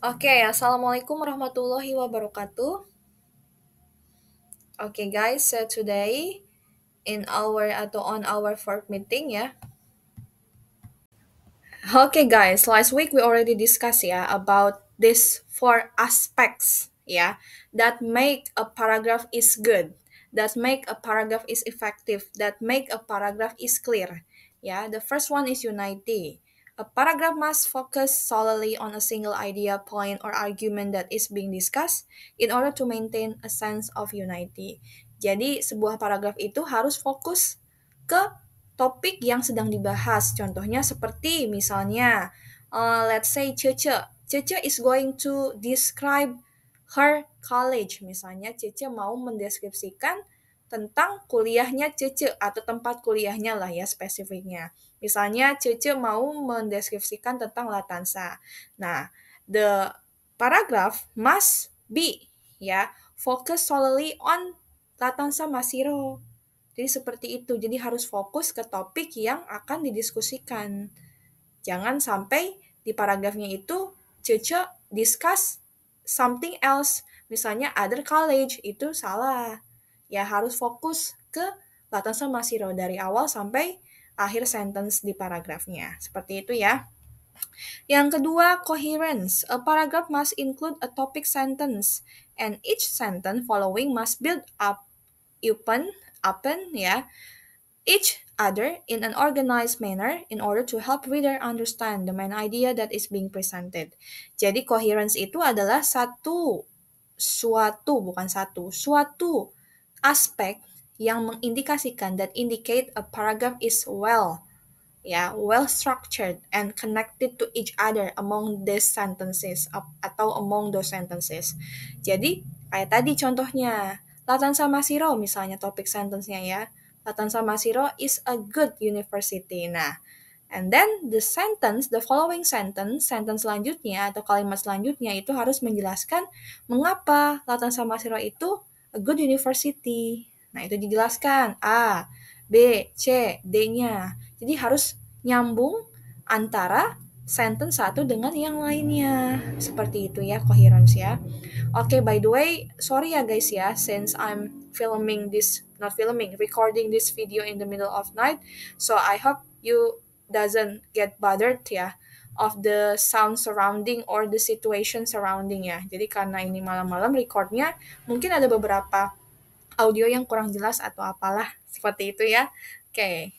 Oke, Assalamualaikum warahmatullahi wabarakatuh. Oke guys, so today in our atau on our fourth meeting ya. Okay guys, last week we already discussed ya about this four aspects ya that make a paragraph is good, that make a paragraph is effective, that make a paragraph is clear. Ya, the first one is unity. A paragraph must focus solely on a single idea, point, or argument that is being discussed in order to maintain a sense of unity. Jadi, sebuah paragraf itu harus fokus ke topik yang sedang dibahas. Contohnya seperti misalnya, let's say Cece. Cece is going to describe her college. Misalnya Cece mau mendeskripsikan tentang kuliahnya Cece atau tempat kuliahnya lah ya spesifiknya. Misalnya Cece mau mendeskripsikan tentang Latansa. Nah, the paragraph must be ya focus solely on Latansa Masiro. Jadi seperti itu. Jadi harus fokus ke topik yang akan didiskusikan. Jangan sampai di paragrafnya itu Cece discuss something else. Misalnya other college, itu salah. Ya harus fokus ke Latansa Masiro dari awal sampai akhir sentence di paragrafnya. Seperti itu ya. Yang kedua, coherence. A paragraph must include a topic sentence, and each sentence following must build up upon ya each other in an organized manner in order to help reader understand the main idea that is being presented. Jadi coherence itu adalah suatu aspek yang mengindikasikan that indicate a paragraph is well structured and connected to each other among these sentences atau among those sentences. Jadi kayak tadi contohnya Latansa Masiro misalnya topik sentence-nya ya. Latansa Masiro is a good university. Nah, and then the following sentence selanjutnya atau kalimat selanjutnya itu harus menjelaskan mengapa Latansa Masiro itu a good university. Nah, itu dijelaskan A, B, C, D-nya. Jadi harus nyambung antara sentence satu dengan yang lainnya. Seperti itu ya, coherence ya. Oke, by the way, sorry ya guys ya, since I'm recording this video in the middle of night. So I hope you doesn't get bothered ya of the sound surrounding or the situation surrounding ya. Jadi karena ini malam-malam recordnya, mungkin ada beberapa audio yang kurang jelas atau apalah seperti itu ya. Oke.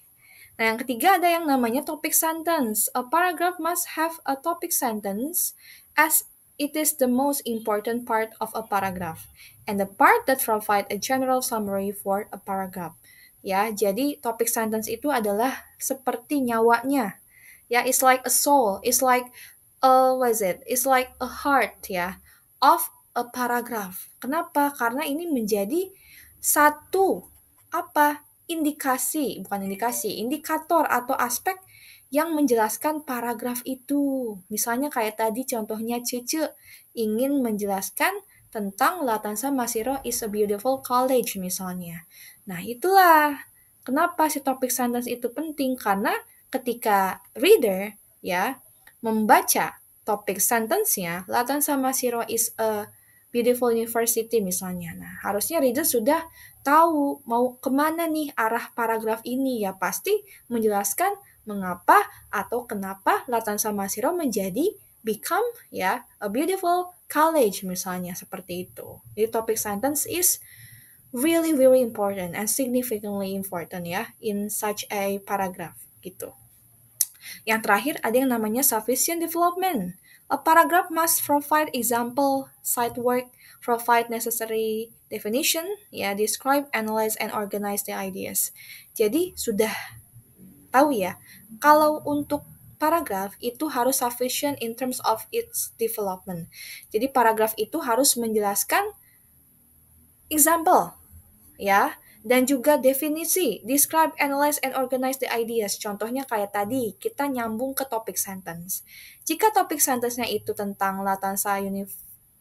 Nah, yang ketiga ada yang namanya topic sentence. A paragraph must have a topic sentence as it is the most important part of a paragraph and the part that provide a general summary for a paragraph. Ya, jadi topic sentence itu adalah seperti nyawanya. Ya, it's like a soul, it's like what is it? It's like a heart ya of a paragraph. Kenapa? Karena ini menjadi satu apa? Indikator atau aspek yang menjelaskan paragraf itu. Misalnya kayak tadi contohnya Cece ingin menjelaskan tentang Latansa Masiro is a beautiful college misalnya. Nah, itulah kenapa si topik sentence itu penting karena ketika reader ya membaca topik sentence-nya, Latansa Masiro is a beautiful university misalnya. Nah, harusnya reader sudah tahu mau kemana nih arah paragraf ini ya pasti menjelaskan mengapa atau kenapa Latansa Masiro menjadi become ya a beautiful college misalnya seperti itu. Jadi topic sentence is really very important and significantly important ya in such a paragraph gitu. Yang terakhir ada yang namanya sufficient development. A paragraph must provide example, cite work, provide necessary definition, ya, describe, analyze, and organize the ideas. Jadi sudah tahu ya, kalau untuk paragraph itu harus sufficient in terms of its development. Jadi paragraph itu harus menjelaskan example, ya, dan juga definisi, describe, analyze, and organize the ideas. Contohnya kayak tadi, kita nyambung ke topik sentence. Jika topik sentence-nya itu tentang Latansa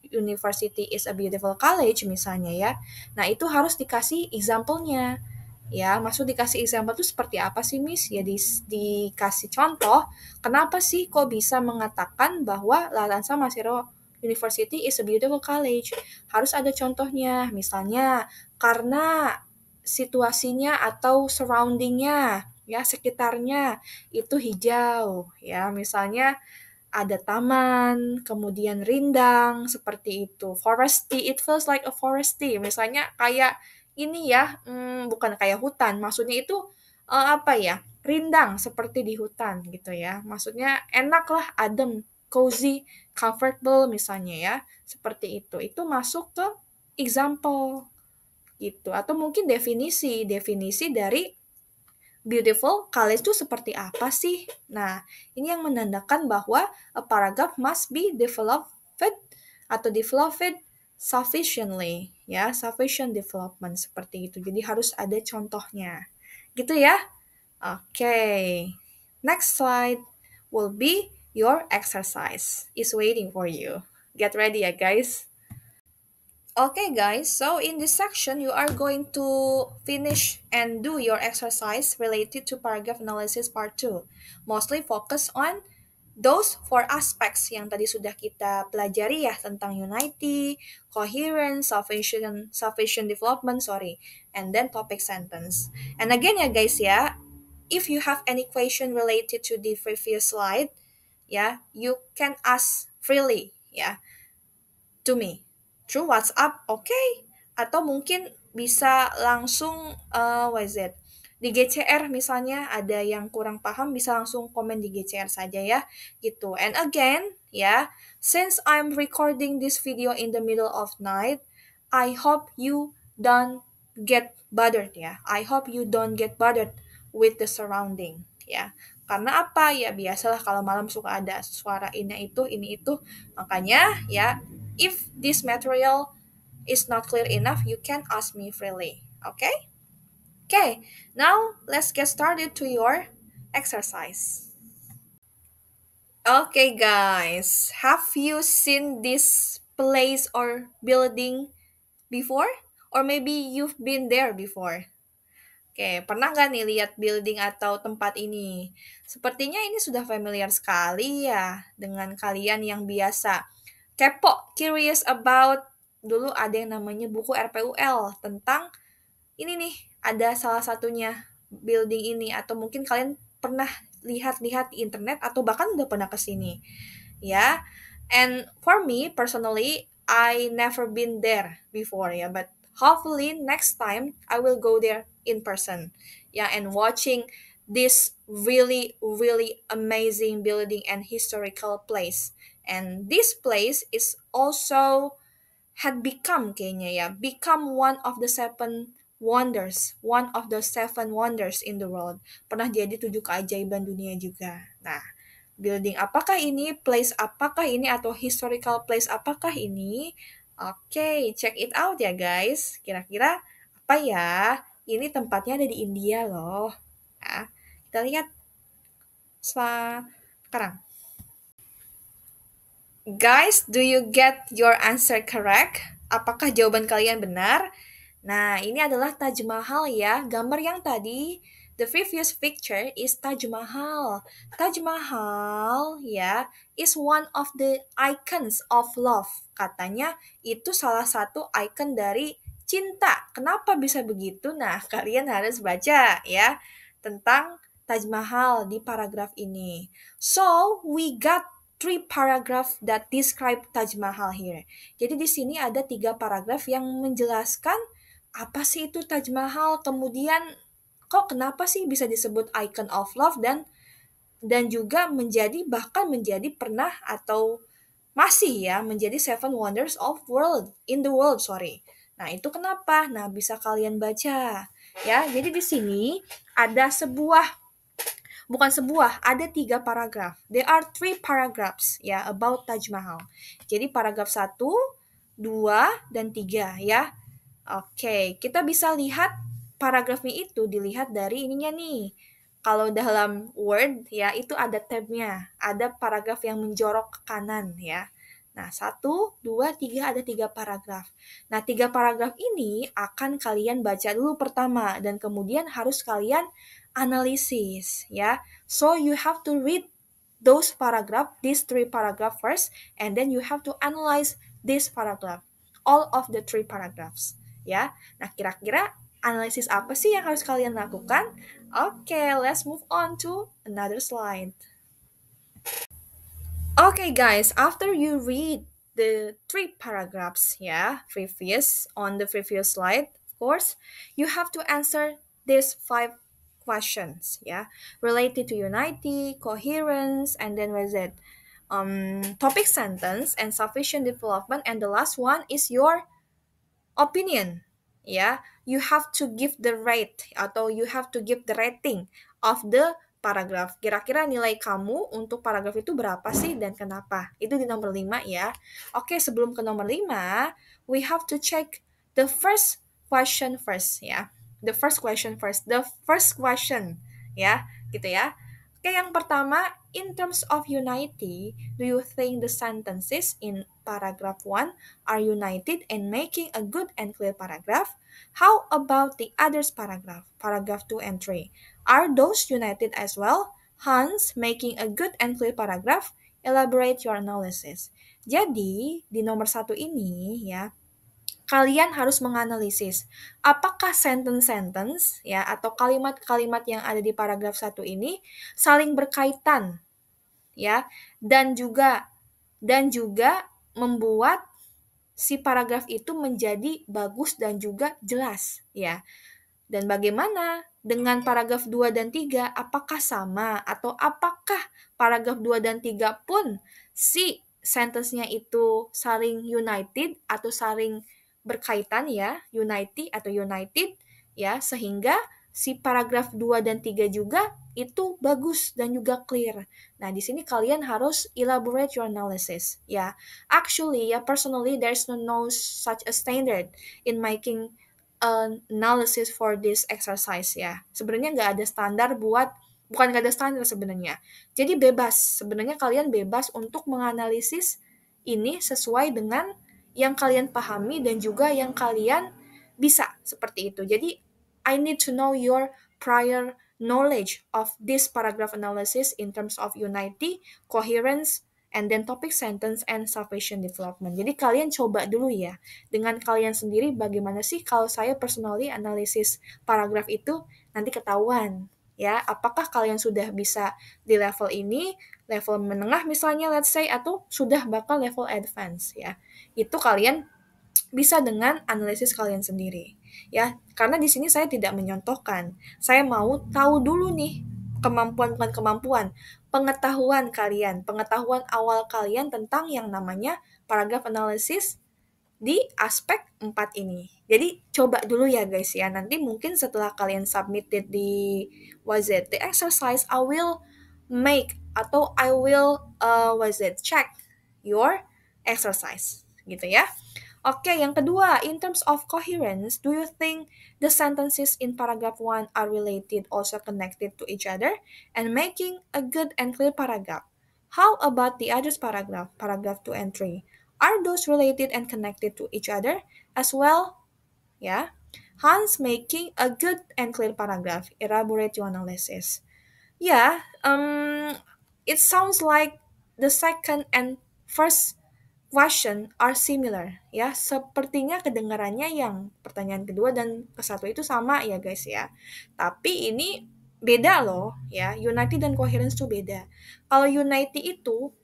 University is a beautiful college misalnya ya, nah itu harus dikasih example-nya. Ya, maksud dikasih example itu seperti apa sih, Miss? Ya, dikasih contoh, kenapa sih kok bisa mengatakan bahwa Latansa Masiro university is a beautiful college. Harus ada contohnya, misalnya karena situasinya atau surroundingnya, ya sekitarnya itu hijau, ya misalnya ada taman, kemudian rindang, seperti itu. Foresty, it feels like a foresty. Misalnya kayak ini ya, bukan kayak hutan, maksudnya itu apa ya, rindang seperti di hutan gitu ya. Maksudnya enak lah, adem, cozy, comfortable misalnya ya, seperti itu. Itu masuk ke example gitu. Atau mungkin definisi, definisi dari beautiful college itu seperti apa sih? Nah, ini yang menandakan bahwa a paragraph must be developed atau developed sufficiently, ya, sufficient development seperti itu. Jadi harus ada contohnya. Gitu ya? Oke. Next slide will be your exercise is waiting for you. Get ready ya, guys. Okay, guys, so in this section, you are going to finish and do your exercise related to paragraph analysis part 2. Mostly focus on those four aspects yang tadi sudah kita pelajari ya, tentang unity, coherence, sufficient development, and then topic sentence. And again ya guys ya, if you have any question related to the previous slide, ya, you can ask freely ya to me through WhatsApp, okay? Atau mungkin bisa langsung what is it? Di GCR misalnya ada yang kurang paham bisa langsung komen di GCR saja ya, gitu. And again, ya, since I'm recording this video in the middle of night, I hope you don't get bothered ya. I hope you don't get bothered with the surrounding ya. Karena apa ya, biasalah kalau malam suka ada suara ini itu. Makanya ya, if this material is not clear enough, you can ask me freely. Okay? Okay, now let's get started to your exercise. Okay, guys, have you seen this place or building before? Or maybe you've been there before? Oke, pernah nggak nih lihat building atau tempat ini? Sepertinya ini sudah familiar sekali ya dengan kalian yang biasa kepo, curious about, dulu ada yang namanya buku RPUL tentang ini nih, ada salah satunya building ini, atau mungkin kalian pernah lihat-lihat di internet atau bahkan udah pernah ke sini. Ya. And for me personally, I never been there before ya, but hopefully next time I will go there in person. Yeah, and watching this really really amazing building and historical place. And this place is also had become kayaknya ya, become one of the seven wonders in the world. Pernah jadi 7 keajaiban dunia juga. Nah, building apakah ini, place apakah ini, atau historical place apakah ini? Oke, check it out ya guys. Kira-kira apa ya? Ini tempatnya ada di India loh. Ya, kita lihat sekarang. Guys, do you get your answer correct? Apakah jawaban kalian benar? Nah, ini adalah Taj Mahal ya. Gambar yang tadi, the previous picture is Taj Mahal. Taj Mahal ya, is one of the icons of love. Katanya itu salah satu icon dari cinta. Kenapa bisa begitu? Nah, kalian harus baca ya tentang Taj Mahal di paragraf ini. So, we got 3 paragraph that describe Taj Mahal here. Jadi di sini ada 3 paragraf yang menjelaskan apa sih itu Taj Mahal, kemudian kenapa sih bisa disebut icon of love, dan juga bahkan menjadi pernah atau masih ya menjadi seven wonders of in the world. Nah, itu kenapa? Nah, bisa kalian baca ya. Jadi di sini ada ada 3 paragraf. There are 3 paragraphs ya about Taj Mahal. Jadi paragraf 1, 2, dan 3 ya. Oke, kita bisa lihat paragrafnya itu dilihat dari ininya nih. Kalau dalam Word ya itu ada tabnya, ada paragraf yang menjorok ke kanan ya. Nah, 1, 2, 3 ada 3 paragraf. Nah, 3 paragraf ini akan kalian baca dulu pertama dan kemudian harus kalian analisis ya. So you have to read these three paragraph first, and then you have to analyze this paragraph, all of the three paragraphs. Ya, nah kira-kira analisis apa sih yang harus kalian lakukan? Oke, let's move on to another slide. Okay, guys, after you read the three paragraphs, on the previous slide, of course, you have to answer these five questions, related to unity, coherence, and then what is it? Topic sentence and sufficient development, and the last one is your opinion. You have to give the rate atau you have to give the rating of the paragraph. Kira-kira nilai kamu untuk paragraf itu berapa sih dan kenapa? Itu di nomor 5 ya. Oke, sebelum ke nomor 5, we have to check the first question first ya. The first question first. The first question ya, gitu ya. Oke, yang pertama, in terms of unity, do you think the sentences in paragraph 1 are united and making a good and clear paragraph? How about the others paragraph, paragraph 2 and 3? Are those united as well? Hence, making a good and clear paragraph, elaborate your analysis. Jadi, di nomor 1 ini ya, kalian harus menganalisis apakah sentence-sentence ya atau kalimat-kalimat yang ada di paragraf 1 ini saling berkaitan ya dan juga membuat si paragraf itu menjadi bagus dan juga jelas ya. Dan bagaimana dengan paragraf 2 dan 3? Apakah sama atau apakah paragraf 2 dan 3 pun si sentence-nya itu saling united atau saling berkaitan ya, unity atau united ya, sehingga si paragraf 2 dan 3 juga itu bagus dan juga clear. Nah, di sini kalian harus elaborate your analysis ya. Actually, personally there's no such a standard in making analysis for this exercise ya. Sebenarnya nggak ada standar bukan nggak ada standar sebenarnya. Jadi bebas, sebenarnya kalian bebas untuk menganalisis ini sesuai dengan yang kalian pahami dan juga yang kalian bisa, seperti itu. Jadi, I need to know your prior knowledge of this paragraph analysis in terms of unity, coherence, and then topic sentence and sufficient development. Jadi kalian coba dulu ya, dengan kalian sendiri bagaimana sih kalau saya personally analisis paragraf itu nanti ketahuan ya, apakah kalian sudah bisa di level ini, level menengah misalnya let's say, atau sudah bakal level advance ya. Itu kalian bisa dengan analisis kalian sendiri ya, karena di sini saya tidak menyontohkan, saya mau tahu dulu nih bukan kemampuan, pengetahuan awal kalian tentang yang namanya paragraph analysis di aspek 4 ini. Jadi coba dulu ya guys ya, nanti mungkin setelah kalian submitted di the exercise, I will check your exercise gitu ya. Oke, yang kedua, in terms of coherence, do you think the sentences in paragraph 1 are related, also connected to each other, and making a good and clear paragraph? How about the others paragraph, paragraph 2 and 3? Are those related and connected to each other as well? Yeah. Hence, making a good and clear paragraph. Elaborate your analysis. Yeah, it sounds like the second and first question are similar ya, sepertinya kedengarannya yang pertanyaan kedua dan ke satu itu sama ya guys ya, tapi ini beda loh ya, unity dan coherence itu beda. Kalau unity itu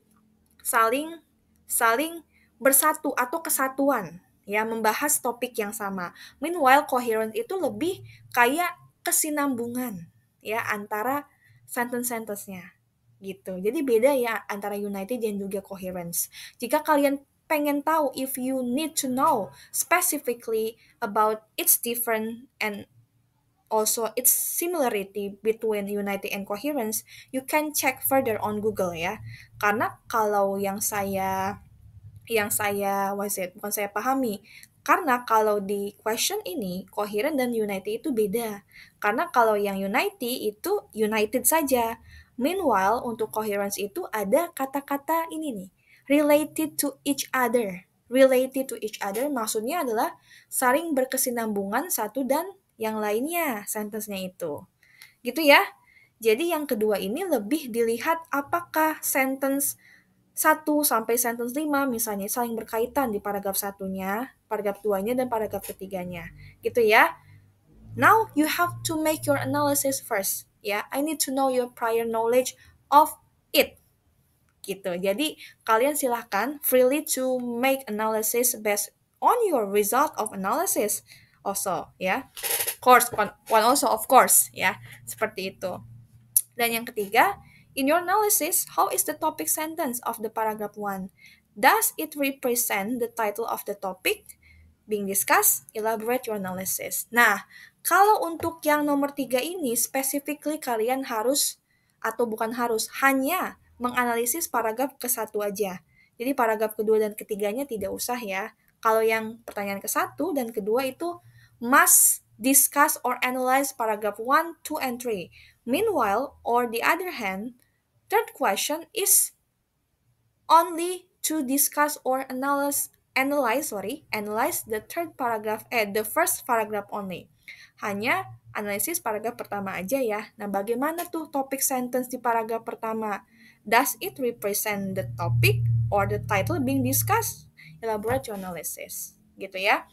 saling saling bersatu atau kesatuan ya, membahas topik yang sama. Meanwhile coherence itu lebih kayak kesinambungan ya antara sentence-sentence-nya gitu. Jadi beda ya antara unity dan juga coherence. Jika kalian pengen tahu, if you need to know specifically about its different and also its similarity between unity and coherence, you can check further on Google ya. Karena kalau bukan saya pahami. Karena kalau di question ini, coherent dan unity itu beda. Karena kalau yang unity itu united saja. Meanwhile, untuk coherence itu ada kata-kata ini nih, related to each other. Related to each other maksudnya adalah saling berkesinambungan satu dan yang lainnya, sentence-nya itu. Gitu ya. Jadi yang kedua ini lebih dilihat apakah sentence 1 sampai sentence 5 misalnya saling berkaitan di paragraf satunya, paragraf 2-nya, dan paragraf ketiganya. Gitu ya. Now you have to make your analysis first. Ya, I need to know your prior knowledge of it. Gitu. Jadi kalian silahkan freely to make analysis based on your result of analysis also ya. Course one also of course ya. Seperti itu. Dan yang ketiga, in your analysis, how is the topic sentence of the paragraph 1? Does it represent the title of the topic being discussed? Elaborate your analysis. Nah, kalau untuk yang nomor 3 ini, specifically kalian harus, atau bukan harus, hanya menganalisis paragraf ke-1 aja. Jadi paragraf kedua dan ketiganya tidak usah ya. Kalau yang pertanyaan ke-1 dan kedua itu must discuss or analyze paragraph 1, 2, and 3. Meanwhile, or the other hand, third question is only to discuss or analyze the first paragraph only. Hanya analisis paragraf pertama aja ya. Nah, bagaimana tuh topik sentence di paragraf pertama? Does it represent the topic or the title being discussed? Elaborate your analysis. Gitu ya.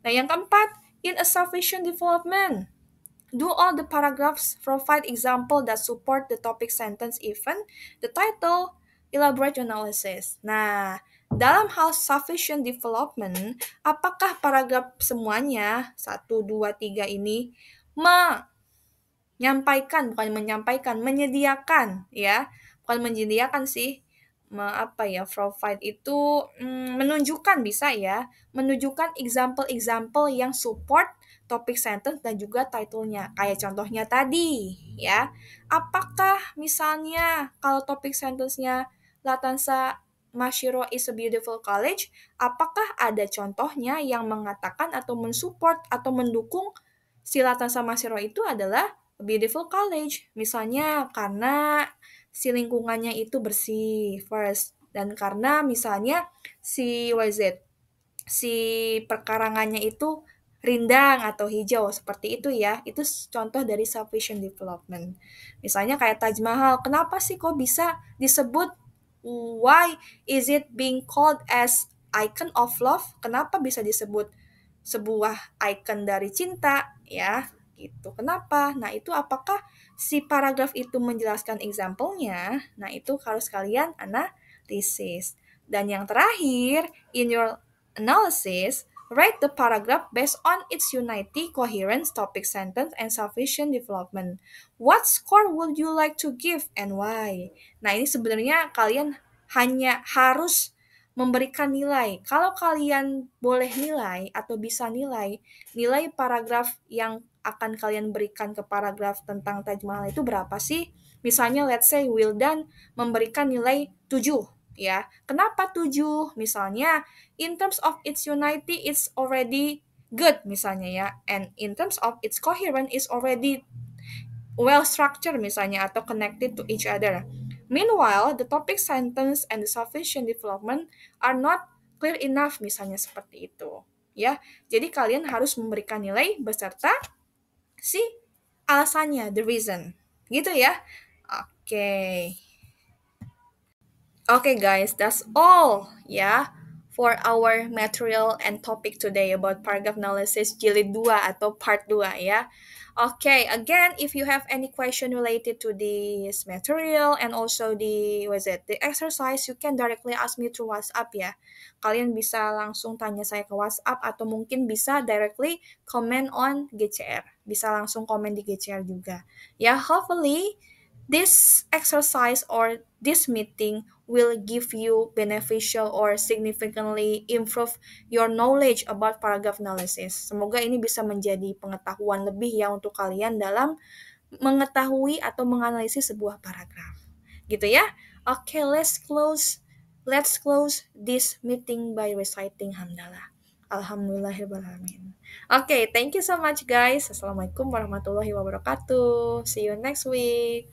Nah, yang keempat, in a sufficient development. Do all the paragraphs provide example that support the topic sentence even the title? Elaborate your analysis. Nah, dalam hal sufficient development, apakah paragraf semuanya, 1, 2, 3 ini, menyediakan, ya, bukan menyediakan sih, provide itu menunjukkan bisa ya, menunjukkan example-example yang support topik sentence dan juga title-nya. Kayak contohnya tadi, ya. Apakah misalnya kalau topik sentence-nya Latansa Mashiro is a beautiful college, apakah ada contohnya yang mengatakan atau mensupport atau mendukung si Latansa Mashiro itu adalah a beautiful college? Misalnya karena si lingkungannya itu bersih first, dan karena misalnya si si perkarangannya itu rindang atau hijau, seperti itu ya. Itu contoh dari sufficient development. Misalnya kayak Taj Mahal, kenapa sih kok bisa disebut, why is it being called as icon of love? Kenapa bisa disebut sebuah icon dari cinta ya? Gitu. Kenapa? Nah, itu apakah si paragraf itu menjelaskan example-nya? Nah, itu harus kalian analisis. Dan yang terakhir, in your analysis, write the paragraph based on its unity, coherence, topic sentence, and sufficient development. What score would you like to give and why? Nah, ini sebenarnya kalian hanya harus memberikan nilai. Kalau kalian boleh nilai atau bisa nilai, nilai paragraf yang akan kalian berikan ke paragraf tentang Taj Mahal itu berapa sih? Misalnya let's say Wildan memberikan nilai 7 ya. Kenapa 7? Misalnya in terms of its unity it's already good misalnya ya, and in terms of its coherence is already well structured misalnya atau connected to each other. Meanwhile, the topic sentence and the sufficient development are not clear enough misalnya seperti itu. Ya, jadi kalian harus memberikan nilai beserta si alasannya, the reason. Gitu ya. Oke. Okay guys, that's all ya for our material and topic today about paragraph analysis jilid 2 atau part 2 ya. Okay, again, if you have any question related to this material and also the exercise, you can directly ask me through WhatsApp ya. Kalian bisa langsung tanya saya ke WhatsApp atau mungkin bisa directly comment on GCR. Bisa langsung komen di GCR juga. Ya, hopefully this exercise or this meeting will give you beneficial or significantly improve your knowledge about paragraph analysis. Semoga ini bisa menjadi pengetahuan lebih ya untuk kalian dalam mengetahui atau menganalisis sebuah paragraf. Gitu ya. Okay, let's close this meeting by reciting hamdalah. Alhamdulillahirrahmanirrahim. Okay, thank you so much guys. Assalamualaikum warahmatullahi wabarakatuh. See you next week.